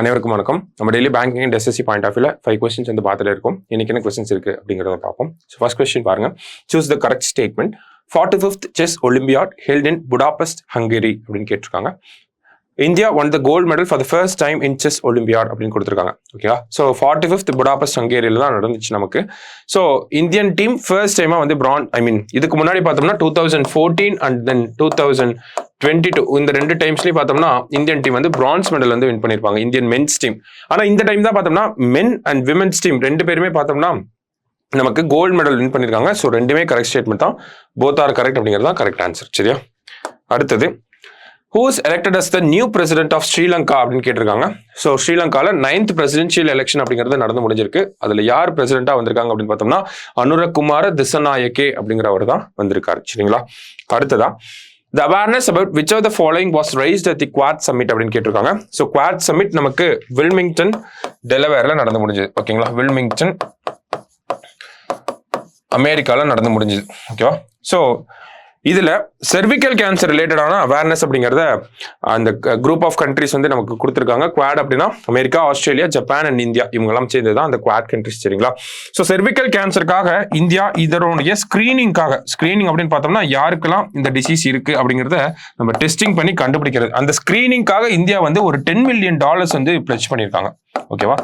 அனைவருக்கும் வணக்கம். நம்ம daily banking and SSC point of வியூல 5 கொஸ்டின்ஸ் வந்து பார்த்துட்டு இருக்கும். இன்னைக்கு என்ன கொஸ்டின்ஸ் இருக்கு அப்படிங்கிறத பார்ப்போம். ஸோ ஃபர்ஸ்ட் கொஸ்டின் பாருங்க. Choose the correct statement. 45th chess olympiad held in Budapest, Hungary அப்படின்னு கேட்டிருக்காங்க. India won the gold medal for the first time in chess olympiad அப்படின்னு கொடுத்துருக்காங்க. ஓகேவா? ஸோ 45th புடாபெஸ்ட் ஹங்கேரியில் தான் நடந்துச்சு நமக்கு. ஸோ இந்தியன் டீம் ஃபர்ஸ்ட் டைமா வந்து இதுக்கு முன்னாடி பார்த்தோம்னா 2014 அண்ட் தென் 2022 இந்த 2 டைம்ஸ்லயும் பார்த்தோம்னா இந்தியன் டீம் வந்து பிரான்ஸ் மெடல் வந்து வின் பண்ணிருப்பாங்க, இந்தியன் மென்ஸ் டீம். ஆனா இந்த டைம் தான் பார்த்தோம்னா மென் அண்ட் விமென்ஸ் டீம் 2 பேருமே பார்த்தோம்னா நமக்கு கோல்டு மெடல் வின் பண்ணிருக்காங்க. ஸோ ரெண்டுமே கரெக்ட் ஸ்டேட்மெண்ட் தான். போத் ஆர் கரெக்ட் அப்படிங்கிறது தான் கரெக்ட் ஆன்சர். சரியா? அடுத்தது, who is elected as the new president of Sri Lanka அப்படின்னு கேட்டிருக்காங்க. ஸோ ஸ்ரீலங்கால 9th presidential election அப்படிங்கிறது நடந்து முடிஞ்சிருக்கு. அதுல யார் பிரசிடென்டா வந்திருக்காங்க அப்படின்னு பார்த்தோம்னா அனுரகுமார திசநாயக்கே அப்படிங்கிறவர் தான் வந்திருக்காரு. சரிங்களா? அடுத்ததா, the awareness about which of the following was raised at the Quad Summit அப்படின்னு கேட்டிருக்காங்க. ஸோ Quad Summit நமக்கு வில்மிங்டன் டெலவேர்ல நடந்து முடிஞ்சது. ஓகேங்களா? வில்மிங்டன் அமெரிக்கால நடந்து முடிஞ்சது. ஓகேவா? ஸோ இதுல செர்விக்கல் கேன்சர் ரிலேட்டடான அவேர்னஸ் அப்படிங்கிறத அந்த குரூப் ஆஃப் கண்ட்ரிஸ் வந்து நமக்கு கொடுத்துருக்காங்க. குவாட் அப்படின்னா America, Australia, Japan and India இவங்கெல்லாம் சேர்ந்து தான் அந்த குவாட் கண்ட்ரிஸ். சரிங்களா? ஸோ செர்விக்கல் கேன்சருக்காக இந்தியா இதனுடைய ஸ்கிரீனிங் அப்படின்னு பார்த்தோம்னா யாருக்கெல்லாம் இந்த டிசீஸ் இருக்கு அப்படிங்கிறத நம்ம டெஸ்டிங் பண்ணி கண்டுபிடிக்கிறது. அந்த ஸ்கிரீனிங்காக இந்தியா வந்து ஒரு $10 million வந்து பிளட்ஜ் பண்ணியிருக்காங்க. ஓகேவா?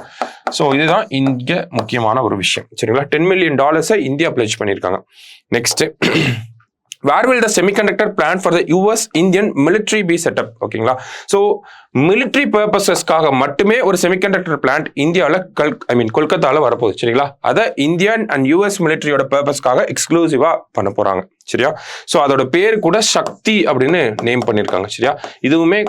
ஸோ இதுதான் இங்க முக்கியமான ஒரு விஷயம். சரிங்களா? $10 million இந்தியா பிளட்ஜ் பண்ணியிருக்காங்க. Next, where will the semiconductor plant for the US Indian military be set up? ஓகேங்களா? ஸோ மிலிட்ரி பர்பஸஸ்க்காக மட்டுமே ஒரு செமிகண்டக்டர் பிளான்ட் இந்தியாவில் கொல்கத்தாவில் வரப்போகுது. சரிங்களா? அதை இந்தியன் அண்ட் US மிலிட்ரியோட பர்பஸ்க்காக எக்ஸ்க்ளூசிவா பண்ண போறாங்க. சரியா? ஸோ அதோட பேர் கூட சக்தி அப்படின்னு நேம் பண்ணியிருக்காங்க. சரியா? இதுவுமே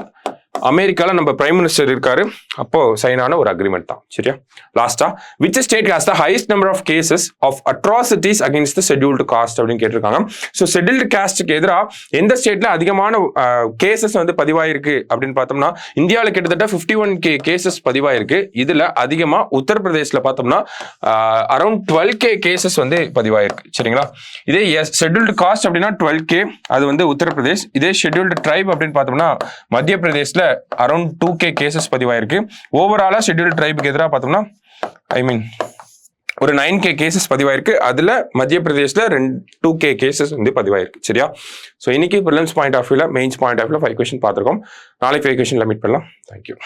அமெரிக்கால நம்ம பிரைம் மினிஸ்டர் இருக்காரு, அப்போ சைன் ஆன ஒரு அக்ரிமெண்ட் தான். சரியா? லாஸ்டா, which state has the highest number of cases of atrocities against the scheduled caste அப்படின்னு கேட்டிருக்காங்க. ஸோ ஷெட்யூல்டு காஸ்டுக்கு எதிராக எந்த ஸ்டேட்ல அதிகமான கேசஸ் வந்து பதிவாயிருக்கு அப்படின்னு பார்த்தோம்னா இந்தியாவில் கிட்டத்தட்ட 51K கேசஸ் பதிவாயிருக்கு. இதுல அதிகமா உத்தரப்பிரதேசில் பார்த்தோம்னா அரௌண்ட் 12K கேசஸ் வந்து பதிவாயிருக்கு. சரிங்களா? இதே ஷெட்யூல்டு காஸ்ட் அப்படின்னா 12K, அது வந்து உத்தரப்பிரதேஷ். இதே ஷெட்யூல்டு ட்ரைப் அப்படின்னு பார்த்தோம்னா மத்திய பிரதேஷ்ல அரௌண்ட் 2K கேசஸ் பதிவாயிருக்கு. ஓவராலா ஷெட்யூல்டு ட்ரைபுக்கு எதிராக பார்த்தோம்னா ஒரு 9K கேசஸ் பதிவாயிருக்கு. அதுல மத்திய பிரதேஷ்ல 2K கேசஸ் வந்து பதிவாயிருக்கு. சரியா? ஸோ இன்னைக்கு ப்ரிலிம்ஸ் பாயிண்ட் ஆஃப் வியூல, மெயின்ஸ் பாயிண்ட் ஆஃப் வியூல 5 கொஸ்டின் பார்த்துருக்கோம். நாளைக்கு 5 கொஸ்டின்ல மீட் பண்ணலாம். தேங்க்யூ.